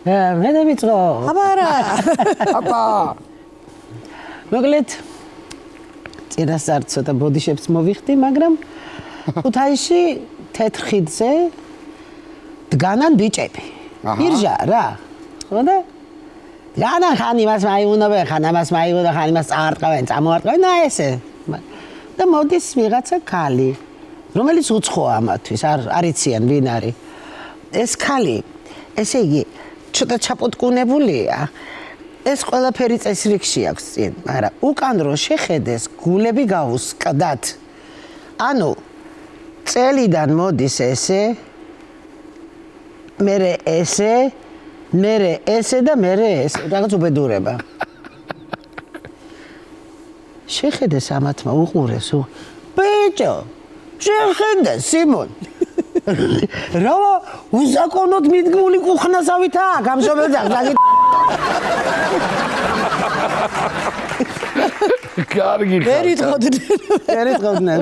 მე დავიწყო. აბა არა. აბა. მოკლედ წინასწარ ცოტა ბოდიშეპს მოვიხდი, მაგრამ ქუთაისში თეთრ ხიდზე დგანან ბიჭები. ირჟა რა. ხო და განა ხან იმას მაიუნებენ, ხან ამას მაიუნებენ, ხან იმას წაარტყავენ, წამოარტყავენ, და ესე. და მოდის ვიღაცა ქალი, რომელიც უცხოა ამათთვის, არ იციან ვინ არის. ეს ქალი, ესე იგი, ცოტა ჩაპოტკუნებულია. ეს ყველაფერი წესრიგში აქვს წინ, მაგრამ უკან რო შეხედეს, გულები გაუსკდათ. ანუ წელიდან მოდის ესე, მერე ესე, მერე ესე და მერე ესე, რაღაც უბედურება. შეხედეს ამათმა უყურეს, ბიჭო, შეხედე სიმონ. რა უზაკონოდ მიდგმული კუხნასავით აქვს ამ შობელძაღლი. კარგი ხარ. ვერ იტყოდნენ. ვერ იტყოდნენ.